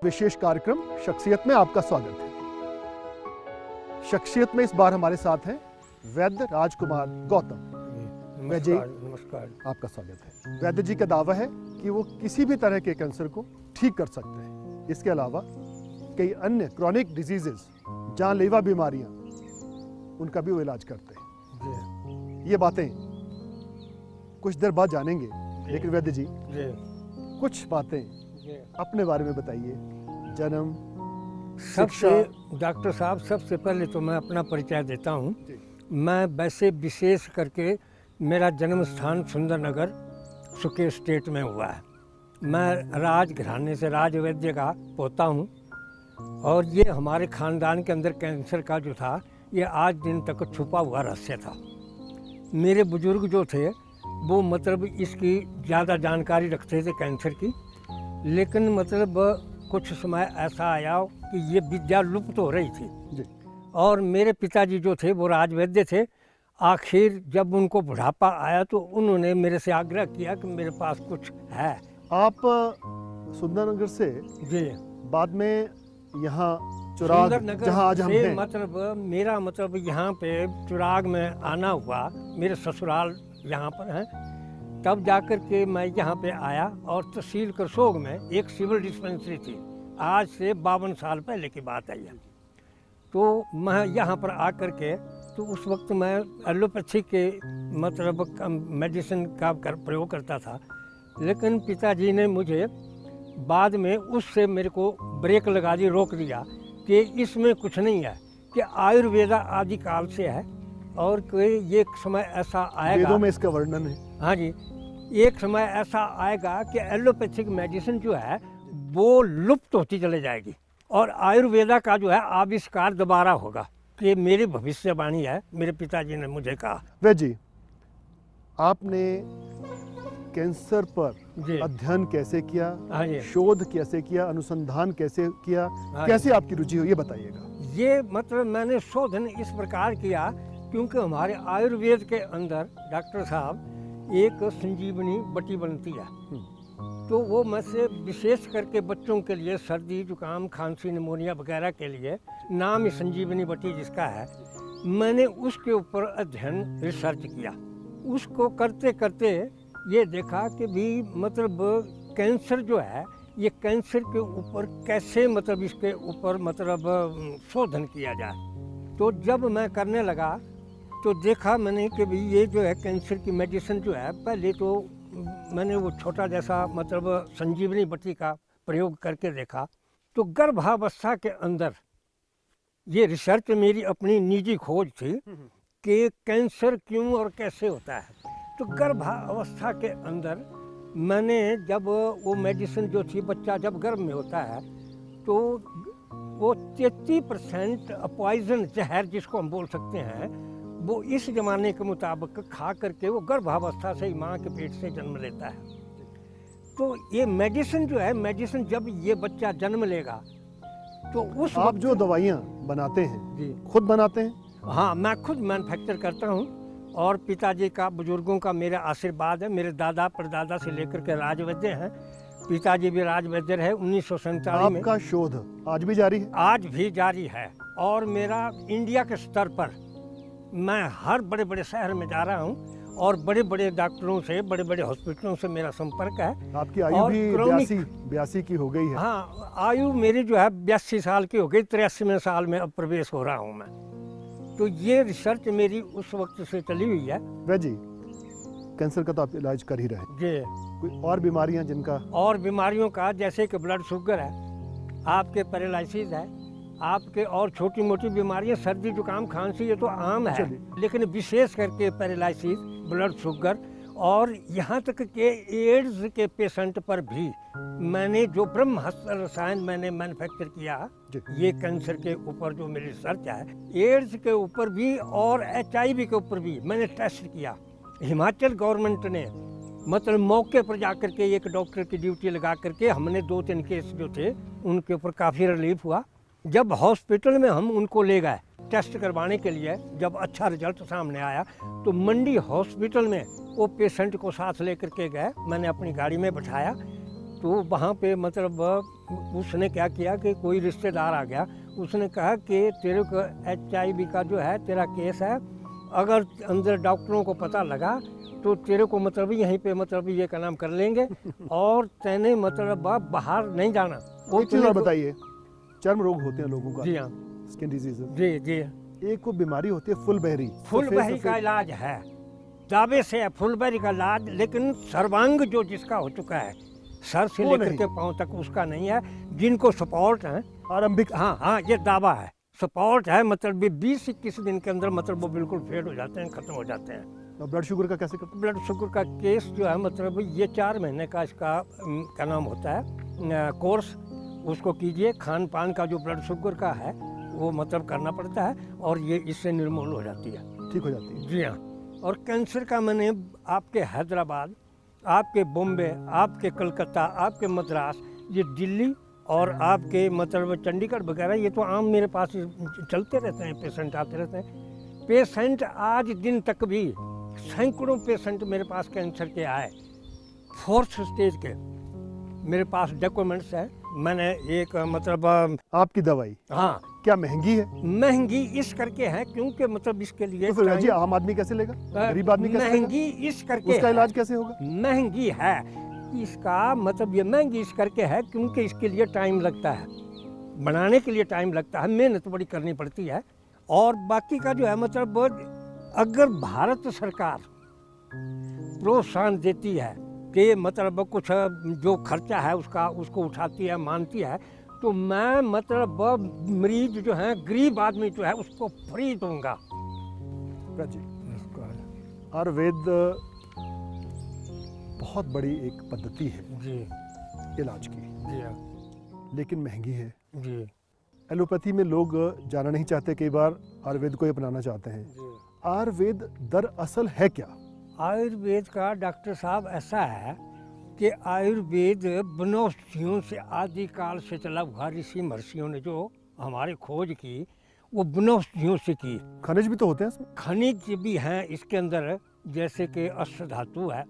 विशेष कार्यक्रम शख्सियत में आपका स्वागत है। शख्सियत में इस बार हमारे साथ हैं वैद्य राजकुमार गौतम। वैद्य जी नमस्कार। आपका स्वागत है। वैद्य जी का दावा है कि वो किसी भी तरह के कैंसर को ठीक कर सकते हैं। इसके अलावा कई अन्य क्रॉनिक डिजीजेस, जानलेवा बीमारियां, उनका भी वो इलाज करते हैं। ये बातें कुछ देर बाद जानेंगे, लेकिन वैद्य जी कुछ बातें अपने बारे में बताइए। जन्म, सबसे डॉक्टर साहब, सबसे पहले तो मैं अपना परिचय देता हूँ। मैं वैसे विशेष करके मेरा जन्म स्थान सुंदरनगर सुके स्टेट में हुआ है। मैं राजघराने से राजवैद्य का पोता हूँ और ये हमारे ख़ानदान के अंदर कैंसर का जो था ये आज दिन तक छुपा हुआ रहस्य था। मेरे बुजुर्ग जो थे वो मतलब इसकी ज़्यादा जानकारी रखते थे कैंसर की, लेकिन मतलब कुछ समय ऐसा आया कि ये विद्या लुप्त हो रही थी जी। और मेरे पिताजी जो थे वो राजवैद्य थे। आखिर जब उनको बुढ़ापा आया तो उन्होंने मेरे से आग्रह किया कि मेरे पास कुछ है। आप सुंदरनगर से जी बाद में यहाँ चुराग, जहाँ आज हम हैं, मतलब मेरा मतलब यहाँ पे चुराग में आना हुआ, मेरे ससुराल यहाँ पर हैं। तब जाकर के मैं यहाँ पे आया और तहसील करसोग में एक सिविल डिस्पेंसरी थी। आज से 52 साल पहले की बात है। तो मैं यहाँ पर आकर के तो उस वक्त मैं एलोपैथी के मतलब मेडिसिन का प्रयोग करता था, लेकिन पिताजी ने मुझे बाद में उससे मेरे को ब्रेक लगा दी, रोक दिया कि इसमें कुछ नहीं है, कि आयुर्वेदा आदि काल से है और कोई एक समय ऐसा आएगा, वेदों में इसका वर्णन है। हाँ जी, एक समय ऐसा आएगा कि एलोपैथिक मेडिसिन जो है वो लुप्त होती चले जाएगी और आयुर्वेदा का जो है आविष्कार दोबारा होगा। ये मेरी भविष्यवाणी है, मेरे पिताजी ने मुझे कहा। वैद्य जी, आपने कैंसर पर अध्ययन कैसे किया, शोध कैसे किया, अनुसंधान कैसे किया, कैसे आपकी रुचि हुई, ये बताइएगा। ये मतलब मैंने शोधन इस प्रकार किया क्योंकि हमारे आयुर्वेद के अंदर डॉक्टर साहब एक संजीवनी बटी बनती है, तो वो मैं से विशेष करके बच्चों के लिए सर्दी जुकाम खांसी निमोनिया वगैरह के लिए नाम संजीवनी बटी जिसका है, मैंने उसके ऊपर अध्ययन रिसर्च किया। उसको करते करते ये देखा कि भी मतलब कैंसर जो है ये कैंसर के ऊपर कैसे मतलब इसके ऊपर मतलब शोधन किया जाए। तो जब मैं करने लगा तो देखा मैंने कि भी ये जो है कैंसर की मेडिसिन जो है, पहले तो मैंने वो छोटा जैसा मतलब संजीवनी बटी का प्रयोग करके देखा। तो गर्भावस्था के अंदर ये रिसर्च मेरी अपनी निजी खोज थी कि कैंसर क्यों और कैसे होता है। तो गर्भावस्था के अंदर मैंने जब वो मेडिसिन जो थी, बच्चा जब गर्भ में होता है तो वो 33% पॉइजन जहर जिसको हम बोल सकते हैं, वो इस जमाने के मुताबिक खा करके वो गर्भावस्था से ही माँ के पेट से जन्म लेता है। तो ये मेडिसिन जो है, मेडिसिन जब ये बच्चा जन्म लेगा तो उस आप जो दवाइयाँ बनाते हैं जी खुद बनाते हैं? हाँ, मैं खुद मैन्युफैक्चर करता हूँ और पिताजी का, बुजुर्गों का मेरा आशीर्वाद है। मेरे दादा परदादा से लेकर के राजवैद्य हैं, पिताजी भी राजवैद्य है। 1947 में। आपका शोध आज भी जारी है? आज भी जारी है और मेरा इंडिया के स्तर पर मैं हर बड़े बड़े शहर में जा रहा हूँ और बड़े बड़े डॉक्टरों से, बड़े बड़े हॉस्पिटलों से मेरा संपर्क है। आपकी आयु भी 82 की हो गई है? हाँ, आयु मेरी जो है 82 साल की हो गई, 83वें साल में अब प्रवेश हो रहा हूँ मैं। तो ये रिसर्च मेरी उस वक्त से चली हुई है। वैद्य जी, कैंसर का तो आप इलाज कर ही रहे जी। कोई और बीमारियां जिनका? और बीमारियों का जैसे कि ब्लड शुगर है, आपके पैरालिसिस है, आपके और छोटी मोटी बीमारियां, सर्दी जुकाम खांसी, ये तो आम है, लेकिन विशेष करके पैरालिसिस, ब्लड शुगर और यहाँ तक के एड्स के पेशेंट पर भी मैंने जो ब्रह्मास्त्र रसायन मैंने मैन्युफैक्चर किया, ये कैंसर के ऊपर जो मेरी रिसर्च है, एड्स के ऊपर भी और HIV के ऊपर भी मैंने टेस्ट किया। हिमाचल गवर्नमेंट ने मतलब मौके पर जाकर के एक डॉक्टर की ड्यूटी लगा करके हमने 2-3 केस जो थे उनके ऊपर काफ़ी रिलीफ हुआ। जब हॉस्पिटल में हम उनको ले गए टेस्ट करवाने के लिए, जब अच्छा रिजल्ट सामने आया तो मंडी हॉस्पिटल में वो पेशेंट को साथ लेकर के गए, मैंने अपनी गाड़ी में बैठाया तो वहाँ पे मतलब उसने क्या किया कि कोई रिश्तेदार आ गया, उसने कहा कि तेरे को HIV का जो है तेरा केस है, अगर अंदर डॉक्टरों को पता लगा तो तेरे को मतलब यहीं पे मतलब ये का नाम कर लेंगे और तेने मतलब बाहर नहीं जाना। वो एक चीज़ और बताइए, चर्म रोग होते हैं लोगों का, जी हाँ, स्किन डिजीज, जी जी, एक वो बीमारी होती है फुलबेरी। फुलबेरी का इलाज है, दावे से है फुलबेरी का इलाज, लेकिन सर्वांग जो जिसका हो चुका है सर से वो लेकर नहीं। के पांव तक उसका नहीं है। जिनको सपोर्ट है, आरंभिक, हाँ हाँ, ये दावा है, सपोर्ट है, मतलब 20-21 दिन के अंदर मतलब वो बिल्कुल फेड हो जाते हैं, खत्म हो जाते हैं। ब्लड शुगर का कैसे करते ब्लड शुगर का केस जो है मतलब ये 4 महीने का इसका क्या नाम होता है कोर्स, उसको कीजिए। खान पान का जो ब्लड शुगर का है वो मतलब करना पड़ता है और ये इससे निर्मूल हो जाती है, ठीक हो जाती है? जी हाँ। और कैंसर का मैंने आपके हैदराबाद, आपके बॉम्बे, आपके कलकत्ता, आपके मद्रास, ये दिल्ली और आपके मतलब चंडीगढ़ वगैरह, ये तो आम मेरे पास चलते रहते हैं, पेशेंट आते रहते हैं। पेशेंट आज दिन तक भी सैकड़ों पेशेंट मेरे पास कैंसर के आए, 4th स्टेज के, मेरे पास डॉक्यूमेंट्स है। मैंने एक मतलब आपकी दवाई हाँ, क्या महंगी है? महंगी इस करके है क्योंकि मतलब इसके लिए तो फिर जी आम आदमी कैसे लेगा, गरीब आदमी कैसे लेगा? महंगी इस करके उसका है, इलाज कैसे होगा? महंगी है इसका मतलब, ये महंगी इस करके है क्योंकि इसके लिए टाइम लगता है, बनाने के लिए टाइम लगता है, मेहनत बड़ी करनी पड़ती है। और बाकी का जो है मतलब अगर भारत सरकार प्रोत्साहन देती है कि मतलब कुछ जो खर्चा है उसका उसको उठाती है, मानती है, तो मैं मतलब मरीज जो है, गरीब आदमी जो है, उसको फ्री दूंगा। जी, आयुर्वेद बहुत बड़ी एक पद्धति है जी इलाज की, जी हाँ, लेकिन महंगी है। जी एलोपैथी में लोग जाना नहीं चाहते, कई बार आयुर्वेद को ही अपनाना चाहते हैं। जी। आयुर्वेद दरअसल है क्या? आयुर्वेद का डॉक्टर साहब ऐसा है कि आयुर्वेद वनौषधियों से आदिकाल से चला हुआ, ऋषि महर्षियों ने जो हमारी खोज की वो वनौषधियों से की। खनिज भी तो होते हैं इसमें? खनिज भी हैं इसके अंदर, जैसे कि अष्ट धातु है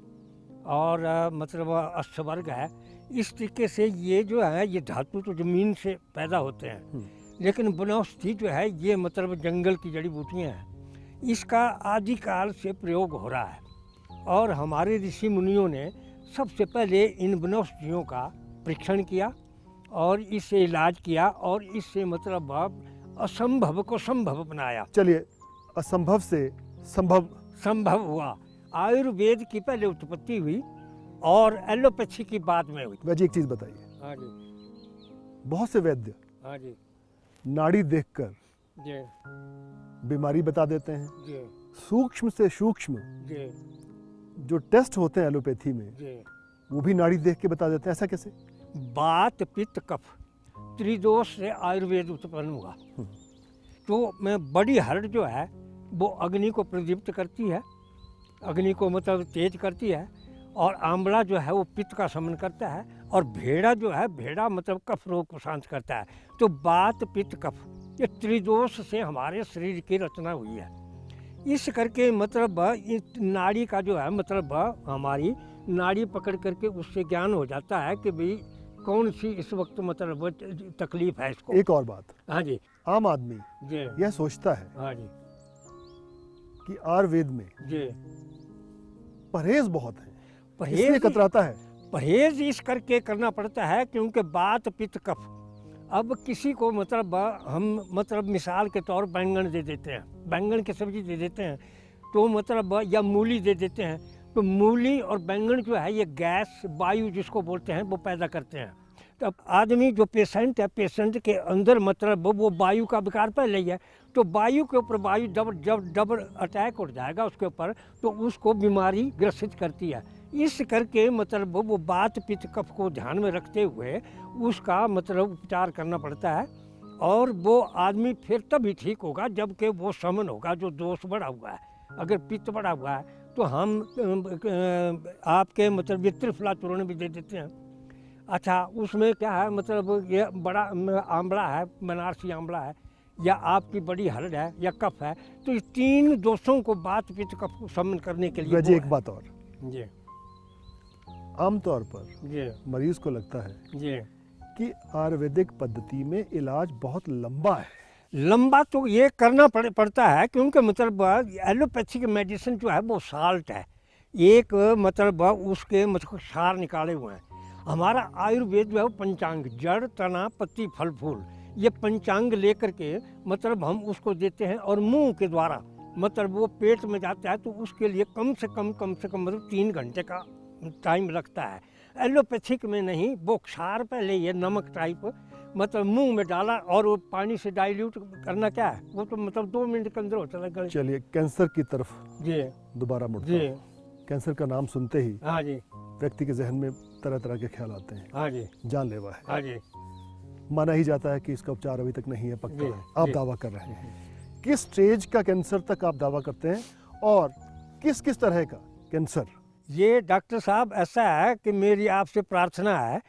और मतलब अष्टवर्ग है। इस तरीके से ये जो है, ये धातु तो जमीन से पैदा होते हैं, लेकिन वनौषधि जो है ये मतलब जंगल की जड़ी बूटियाँ हैं। इसका आदिकाल से प्रयोग हो रहा है और हमारे ऋषि मुनियों ने सबसे पहले इन वनौषधियों का परीक्षण किया और इससे इलाज किया और इससे मतलब असंभव को संभव बनाया। चलिए, असंभव से संभव हुआ। आयुर्वेद की पहले उत्पत्ति हुई और एलोपैथी की बाद में हुई। वैसे एक चीज बताइए, हाँ जी, बहुत से वैद्य हाँ जी, नाड़ी देखकर जी बीमारी बता देते हैं। जी सूक्ष्म से सूक्ष्म जी जो टेस्ट होते हैं एलोपैथी में, जी। वो भी नाड़ी देख के बता देते हैं। ऐसा कैसे? बात पित्त कफ त्रिदोष से आयुर्वेद उत्पन्न हुआ। तो मैं बड़ी हर्ड जो है वो अग्नि को प्रदीप्त करती है, अग्नि को मतलब तेज करती है, और आंवला जो है वो पित्त का शमन करता है, और भेड़ा जो है, भेड़ा मतलब कफ रोग को शांत करता है। तो बात पित्त कफ ये त्रिदोष से हमारे शरीर की रचना हुई है। इस करके मतलब इस नाड़ी का जो है मतलब हमारी नाड़ी पकड़ करके उससे ज्ञान हो जाता है कि भाई कौन सी इस वक्त मतलब तकलीफ है इसको। एक और बात, हाँ जी, आम आदमी जी यह सोचता है हाँ जी, कि आयुर्वेद में जी परहेज बहुत है, इसलिए परहेज कतराता है। परहेज इस करके करना पड़ता है क्योंकि बात पित्त कफ। अब किसी को मतलब हम मतलब मिसाल के तौर बैंगन दे देते हैं, बैंगन की सब्जी दे देते हैं, तो मतलब या मूली दे देते हैं, तो मूली और बैंगन जो है ये गैस वायु जिसको बोलते हैं वो पैदा करते हैं। तो अब आदमी जो पेशेंट है, पेशेंट के अंदर मतलब वो वायु का विकार पहले ही है, तो वायु के ऊपर वायु जब डबल अटैक हो जाएगा उसके ऊपर, तो उसको बीमारी ग्रसित करती है। इस करके मतलब वो बात पित्त कफ को ध्यान में रखते हुए उसका मतलब उपचार करना पड़ता है, और वो आदमी फिर तभी ठीक होगा जबकि वो शमन होगा जो दोष बढ़ा हुआ है। अगर पित्त बढ़ा हुआ है तो हम आपके मतलब ये त्रिफला चूर्ण भी दे देते हैं। अच्छा, उसमें क्या है मतलब ये बड़ा आंवला है, बनारसी आंवला है, या आपकी बड़ी हर्ड है, या कफ है, तो इस 3 दोषों को बात पित्त कफ को शमन करने के लिए जी एक बात और, जी आमतौर पर जी मरीज को लगता है जी। कि आयुर्वेदिक पद्धति में इलाज बहुत लंबा है। लंबा तो ये करना पड़ता है, क्योंकि मतलब एलोपैथिक मेडिसिन जो है वो साल्ट है, एक मतलब उसके मतलब सार निकाले हुए हैं। हमारा आयुर्वेद जो है वो पंचांग, जड़ तना पत्ती फल फूल, ये पंचांग लेकर के मतलब हम उसको देते हैं, और मुंह के द्वारा मतलब वो पेट में जाता है, तो उसके लिए कम से कम मतलब 3 घंटे का टाइम लगता है। एलोपैथिक में नहीं, वो क्षार पहले ये नमक टाइप मतलब मुंह में डाला और वो पानी से डाइल्यूट करना, क्या है वो तो मतलब 2 मिनट के अंदर होता है। चलिए कैंसर की तरफ जी दोबारा मुड़ता जी। हूं। कैंसर का नाम सुनते ही हाँ जी व्यक्ति के जहन में तरह तरह के ख्याल आते हैं। हाँ जी जानलेवा है, हाँ जी माना ही जाता है कि इसका उपचार अभी तक नहीं है, पक्का जी, है। आप जी। दावा कर रहे हैं, किस स्टेज का कैंसर तक आप दावा करते हैं और किस किस तरह का कैंसर? ये डॉक्टर साहब ऐसा है कि मेरी आपसे प्रार्थना है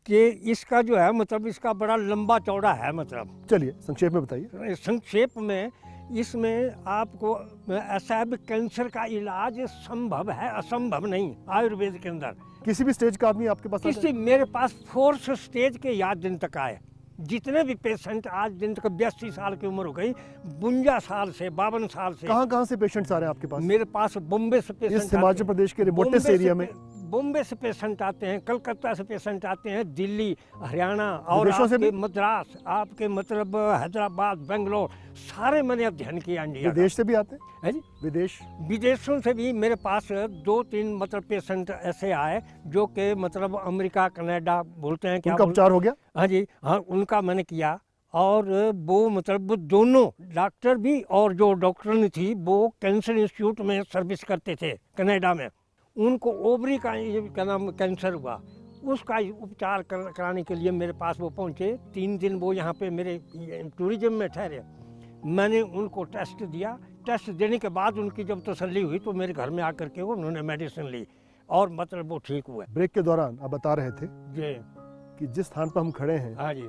कि इसका जो है मतलब इसका बड़ा लंबा चौड़ा है, मतलब चलिए संक्षेप में बताइए। संक्षेप में इसमें आपको ऐसा है कि कैंसर का इलाज संभव है, असंभव नहीं। आयुर्वेद के अंदर किसी भी स्टेज का आदमी आपके पास आ किसी, मेरे पास 4th स्टेज के आज दिन तक आए, जितने भी पेशेंट आज दिन तक, 82 साल की उम्र हो गई, 52 साल से 52 साल से। कहाँ से पेशेंट्स आ रहे हैं आपके पास? मेरे पास बॉम्बे से पेशेंट, इस हिमाचल प्रदेश के रिमोटेस्ट एरिया में बॉम्बे से पेशेंट आते हैं, कलकत्ता से पेशेंट आते हैं, दिल्ली, हरियाणा और विदेशों से आपके भी? मद्रास, आपके मतलब हैदराबाद, बेंगलोर, सारे मैंने अध्ययन किया इंडिया का। विदेश से भी आते हैं? है जी, विदेश विदेशों से भी मेरे पास 2-3 मतलब पेशेंट ऐसे आए जो कि मतलब अमेरिका कनाडा बोलते हैं, क्या उनका उपचार हो गया? हाँ जी हाँ, उनका मैंने किया। और वो मतलब वो दोनों डॉक्टर भी, और जो डॉक्टरनी थी वो कैंसर इंस्टीट्यूट में सर्विस करते थे कनाडा में, उनको ओवरी का ये क्या नाम कैंसर हुआ, उसका उपचार कराने के लिए मेरे पास वो पहुँचे। 3 दिन वो यहाँ पे मेरे टूरिज्म में ठहरे। मैंने उनको टेस्ट दिया, टेस्ट देने के बाद उनकी जब तसल्ली हुई तो मेरे घर में आकर के उन्होंने मेडिसिन ली और मतलब वो ठीक हुए। ब्रेक के दौरान आप बता रहे थे जी कि जिस स्थान पर हम खड़े हैं, हाँ जी,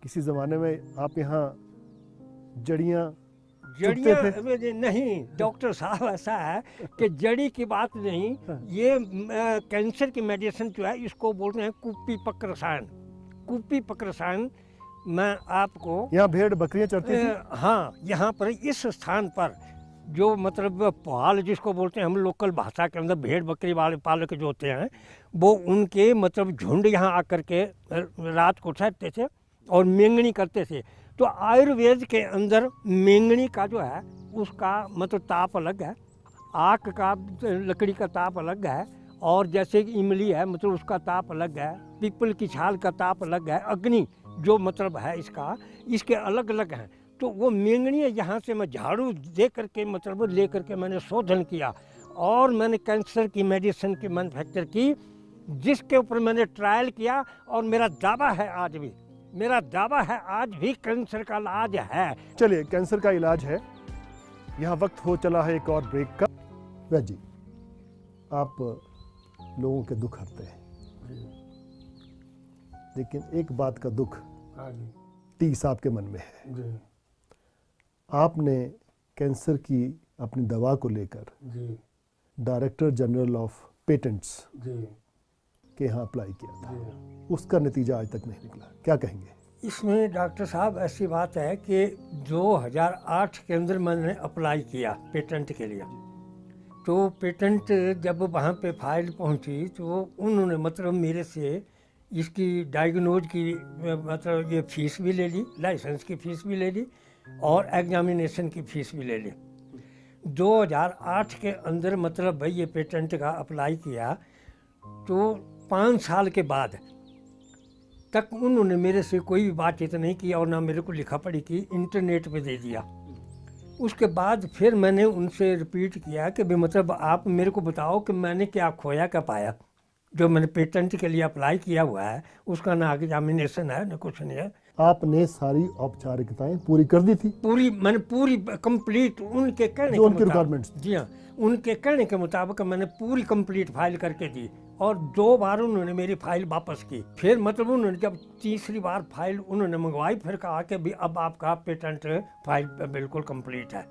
किसी जमाने में आप यहाँ जड़ियाँ जड़ियाँ नहीं डॉक्टर साहब, ऐसा है कि जड़ी की बात नहीं, ये कैंसर की मेडिसिन जो है इसको बोलते हैं कुप्पीपक रसायन। कुप्पीपक रसायन मैं आपको, यहाँ भेड़ बकरियाँ चरती थी? हाँ, यहाँ पर इस स्थान पर जो मतलब पाल जिसको बोलते हैं हम लोकल भाषा के अंदर, भेड़ बकरी वाले पालक जो होते हैं, वो उनके मतलब झुंड यहाँ आकर के रात को ठहरते थे और मेंगनी करते थे। तो आयुर्वेद के अंदर मेंगनी का जो है उसका मतलब ताप अलग है, आक का लकड़ी का ताप अलग है, और जैसे कि इमली है मतलब उसका ताप अलग है, पीपल की छाल का ताप अलग है, अग्नि जो मतलब है इसका, इसके अलग अलग हैं। तो वो मेंगनी यहाँ से मैं झाड़ू दे करके मतलब ले करके मैंने शोधन किया और मैंने कैंसर की मेडिसिन की मैन्युफैक्चर की, जिसके ऊपर मैंने ट्रायल किया। और मेरा दावा है आज भी, मेरा दावा है आज भी कैंसर का इलाज है। चलिए कैंसर का इलाज है। यहाँ वक्त हो चला है एक और ब्रेक का। वैद्य जी, आप लोगों के दुख हरते हैं, लेकिन एक बात का दुख टीस आपके मन में है। आपने कैंसर की अपनी दवा को लेकर डायरेक्टर जनरल ऑफ पेटेंट्स के यहाँ अप्लाई किया था, उसका नतीजा आज तक नहीं निकला, क्या कहेंगे? इसमें डॉक्टर साहब ऐसी बात है कि 2008 के अंदर मैंने अप्लाई किया पेटेंट के लिए। तो पेटेंट जब वहाँ पे फाइल पहुँची तो उन्होंने मतलब मेरे से इसकी डायग्नोज की मतलब ये फीस भी ले ली, लाइसेंस की फ़ीस भी ले ली और एग्जामिनेशन की फ़ीस भी ले ली। 2008 के अंदर मतलब भाई ये पेटेंट का अप्लाई किया, तो 5 साल के बाद तक उन्होंने मेरे से कोई भी बातचीत नहीं की और ना मेरे को लिखा पढ़ी की, इंटरनेट पे दे दिया। उसके बाद फिर मैंने उनसे रिपीट किया कि भाई मतलब आप मेरे को बताओ कि मैंने क्या खोया क्या पाया। जो मैंने पेटेंट के लिए अप्लाई किया हुआ है उसका ना एग्जामिनेशन है ना कुछ नहीं है। आपने सारी औपचारिकताएं पूरी कर दी थी? पूरी, मैंने पूरी कंप्लीट उनके कहने जो के उनके मुताबिक, रिक्वायरमेंट्स, जी हाँ, उनके कहने के मुताबिक मैंने पूरी कंप्लीट फाइल करके दी और 2 बार उन्होंने मेरी फाइल वापस की। फिर मतलब उन्होंने जब तीसरी बार फाइल उन्होंने मंगवाई, फिर कहा कि भी अब आपका पेटेंट फाइल बिल्कुल कंप्लीट है।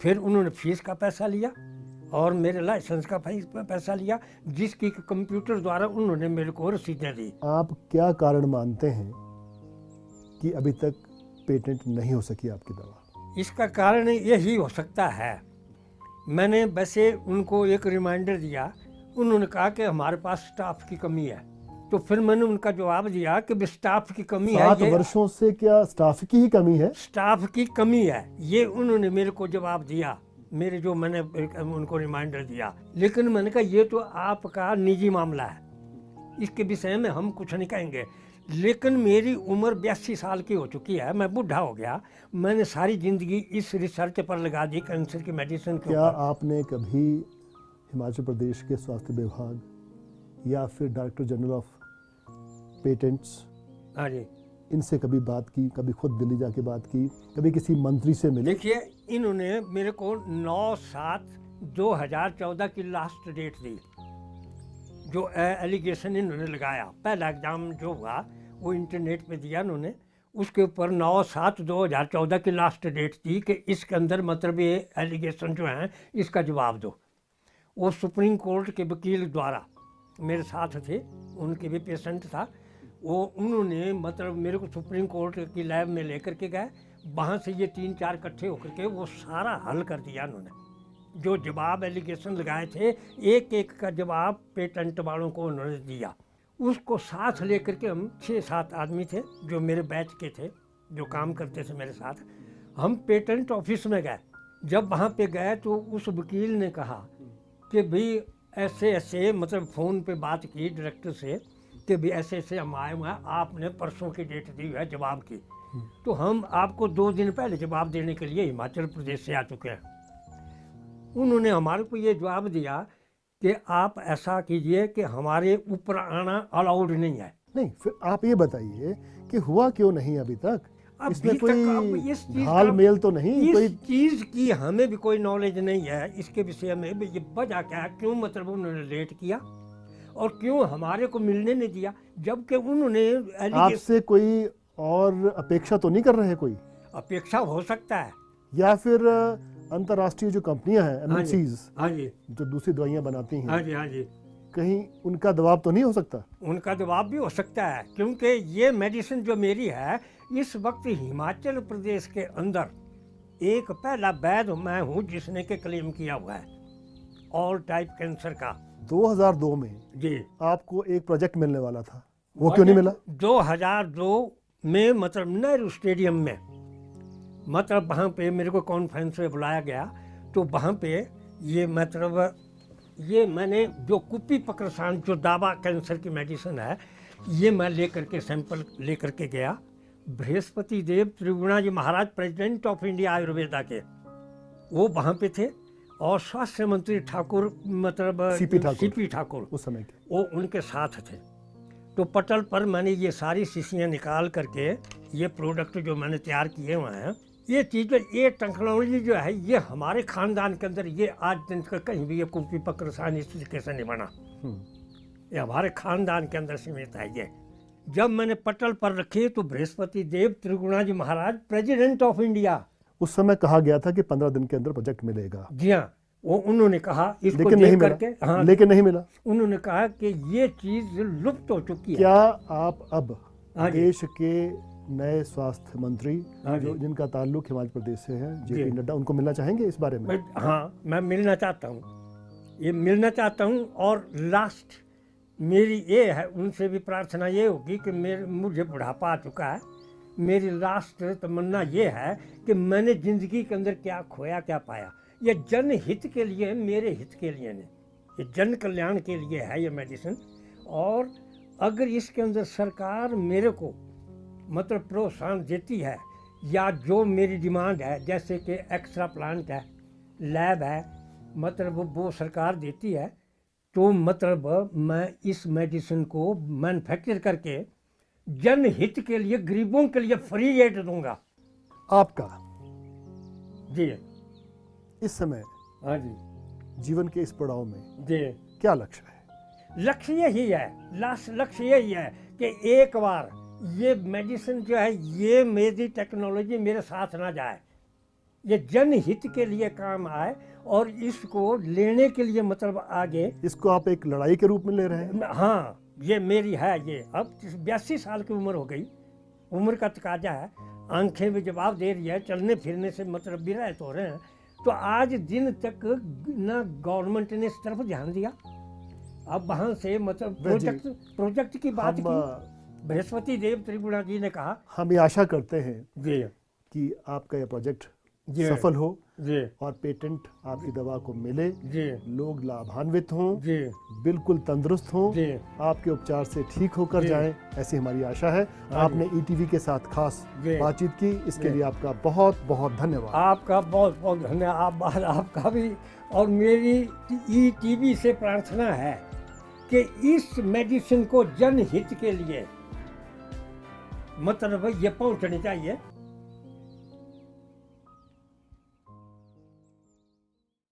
फिर उन्होंने फीस का पैसा लिया और मेरे लाइसेंस का पैसा लिया, जिसकी कंप्यूटर द्वारा उन्होंने मेरे को रसीदें दी। आप क्या कारण मानते हैं कि अभी तक पेटेंट नहीं हो सकी आपकी दवा? इसका कारण यही हो सकता है, मैंने वैसे उनको एक रिमाइंडर दिया, उन्होंने कहा कि हमारे पास स्टाफ की कमी है। तो फिर मैंने उनका जवाब दिया कि स्टाफ की कमी है, 7 वर्षों से क्या स्टाफ की ही कमी है? स्टाफ की कमी है, ये उन्होंने मेरे को जवाब दिया, मेरे जो मैंने उनको रिमाइंडर दिया। लेकिन मैंने कहा ये तो आपका निजी मामला है, इसके विषय में हम कुछ नहीं कहेंगे। लेकिन मेरी उम्र 82 साल की हो चुकी है, मैं बूढ़ा हो गया, मैंने सारी ज़िंदगी इस रिसर्च पर लगा दी, कैंसर की मेडिसिन के क्या ऊपर। आपने कभी हिमाचल प्रदेश के स्वास्थ्य विभाग या फिर डायरेक्टर जनरल ऑफ पेटेंट्स, हाँ जी, इनसे कभी बात की, कभी खुद दिल्ली जाके बात की, कभी किसी मंत्री से मिले? देखिए इन्होंने मेरे को 9/7/2014 की लास्ट डेट दी, जो एलिगेशन इन्होंने लगाया, पहला एग्ज़ाम जो हुआ वो इंटरनेट पे दिया उन्होंने, उसके ऊपर 9/7/2014 की लास्ट डेट थी कि इसके अंदर मतलब ये एलिगेशन जो हैं इसका जवाब दो। वो सुप्रीम कोर्ट के वकील द्वारा, मेरे साथ थे, उनके भी पेशेंट था, वो उन्होंने मतलब मेरे को सुप्रीम कोर्ट की लैब में लेकर के गए, वहाँ से ये 3-4 इकट्ठे होकर के वो सारा हल कर दिया उन्होंने। जो जवाब एलिगेशन लगाए थे, एक एक का जवाब पेटेंट वालों को उन्होंने दिया। उसको साथ लेकर के हम 6-7 आदमी थे जो मेरे बैच के थे, जो काम करते थे मेरे साथ, हम पेटेंट ऑफिस में गए। जब वहाँ पे गए तो उस वकील ने कहा कि भाई ऐसे ऐसे, मतलब फ़ोन पे बात की डायरेक्टर से कि भाई ऐसे ऐसे हम आए हुए हैं, आपने परसों की डेट दी है जवाब की, तो हम आपको 2 दिन पहले जवाब देने के लिए हिमाचल प्रदेश से आ चुके हैं। उन्होंने हमारे को ये जवाब दिया कि आप ऐसा कीजिए कि हमारे ऊपर आना अलाउड नहीं है। नहीं, फिर आप ये बताइए कि हुआ क्यों नहीं अभी तक? अभी इसमें तक अब कोई इस चीज़ हाल का- मेल तो नहीं? इस कोई चीज़ की हमें भी कोई नॉलेज नहीं है, इसके विषय में भी ये वजह क्या है, क्यों मतलब उन्होंने लेट किया और क्यों हमारे को मिलने नहीं दिया, जबकि उन्होंने आपसे कोई और अपेक्षा तो नहीं कर रहे कोई? अपेक्षा हो सकता है। या फिर अंतर्राष्ट्रीय जो कंपनियां हैं, हाँ जी, MNCs, हाँ जी, जो दूसरी दवाइयां बनाती हाँ हैं, जी, हाँ जी, कहीं उनका दबाव तो नहीं हो सकता? उनका जवाब भी हो सकता है, क्योंकि ये मेडिसिन जो मेरी है इस वक्त हिमाचल प्रदेश के अंदर एक पहला वैद्य मैं हूँ जिसने के क्लेम किया हुआ है ऑल टाइप कैंसर का। 2002 में जी, आपको एक प्रोजेक्ट मिलने वाला था, वो क्यों नहीं मिला? 2002 में मतलब नेहरू स्टेडियम में, मतलब वहाँ पे मेरे को कॉन्फ्रेंस में बुलाया गया, तो वहाँ पे ये मतलब ये मैंने जो कुप्पी पकड़सान जो दावा कैंसर की मेडिसिन है, ये मैं लेकर के सैंपल लेकर के गया। बृहस्पति देव त्रिगुणा जी महाराज प्रेसिडेंट ऑफ इंडिया आयुर्वेदा के, वो वहाँ पे थे, और स्वास्थ्य मंत्री ठाकुर मतलब सीपी ठाकुर उस समय के, वो उनके साथ थे। तो पटल पर मैंने ये सारी शीशियाँ निकाल करके ये प्रोडक्ट जो मैंने तैयार किए हुए हैं, ये चीज़, ये टेक्नोलॉजी जो है, ये हमारे ख़ानदान के अंदर, ये आज दिन तक कहीं भी ये कुप्पी पकड़सान इस तरीके से नहीं बना, ये हमारे ख़ानदान के अंदर सीमित है। ये जब मैंने पटल पर रखे तो बृहस्पति देव त्रिगुणा जी महाराज प्रेसिडेंट ऑफ इंडिया, उस समय कहा गया था कि 15 दिन के अंदर प्रोजेक्ट मिलेगा, जी हाँ, वो उन्होंने कहा इसको लेकिन नहीं देख मिला। करके, हाँ, लेकिन नहीं मिला। उन्होंने कहा कि ये चीज़ लुप्त हो चुकी है। क्या आप अब हाँ जी, देश के नए स्वास्थ्य मंत्री हाँ जी, जो जिनका ताल्लुक हिमाचल प्रदेश से है, जी। JP नड्डा, उनको मिलना चाहेंगे इस बारे में? हाँ, मैं मिलना चाहता हूँ, ये मिलना चाहता हूँ। और लास्ट मेरी ये है, उनसे भी प्रार्थना ये होगी कि मुझे बुढ़ापा आ चुका है, मेरी लास्ट तमन्ना ये है कि मैंने ज़िंदगी के अंदर क्या खोया क्या पाया, ये जन हित के लिए, मेरे हित के लिए नहीं, ये जन कल्याण के लिए है ये मेडिसिन। और अगर इसके अंदर सरकार मेरे को मतलब प्रोत्साहन देती है, या जो मेरी डिमांड है, जैसे कि एक्स्ट्रा प्लांट है, लैब है, मतलब वो सरकार देती है, तो मतलब मैं इस मेडिसिन को मैन्युफैक्चर करके जनहित के लिए, गरीबों के लिए फ्री रेट दूंगा। आपका जी, इस समय हाँ जी, जीवन के इस पड़ाव में जी, क्या लक्ष्य है? लक्ष्य यही है, लक्ष्य यही है कि एक बार ये मेडिसिन जो है, ये मेरी टेक्नोलॉजी मेरे साथ ना जाए, ये जनहित के लिए काम आए और इसको लेने के लिए मतलब आगे। इसको आप एक लड़ाई के रूप में ले रहे हैं? हाँ, ये मेरी है। ये अब 82 साल की उम्र हो गई, उम्र का तकाजा है, आंखें भी जवाब दे रही है, चलने फिरने से मतलब विरहित हो रहे हैं। तो आज दिन तक ना गवर्नमेंट ने इस तरफ ध्यान दिया। अब वहाँ से मतलब प्रोजेक्ट की बात की, बृहस्पति देव त्रिगुणा जी ने कहा। हम ये आशा करते हैं जी कि आपका ये प्रोजेक्ट जी सफल हो जी और पेटेंट आपकी दवा को मिले, जी लोग लाभान्वित हों, जी बिल्कुल तंदुरुस्त हों, जी आपके उपचार से ठीक होकर जी। जाएं, ऐसी हमारी आशा है। हाँ आपने ईटीवी के साथ खास जी। बातचीत की, इसके जी। लिए आपका बहुत बहुत धन्यवाद। आपका बहुत बहुत धन्यवाद। आपका भी। और मेरी ईटीवी से प्रार्थना है कि इस मेडिसिन को जनहित के लिए मतलब ये पहुंचनी चाहिए।